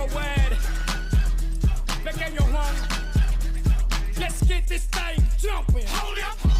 worldwide. Pequeño Juan, let's get this thing jumping. Hold up.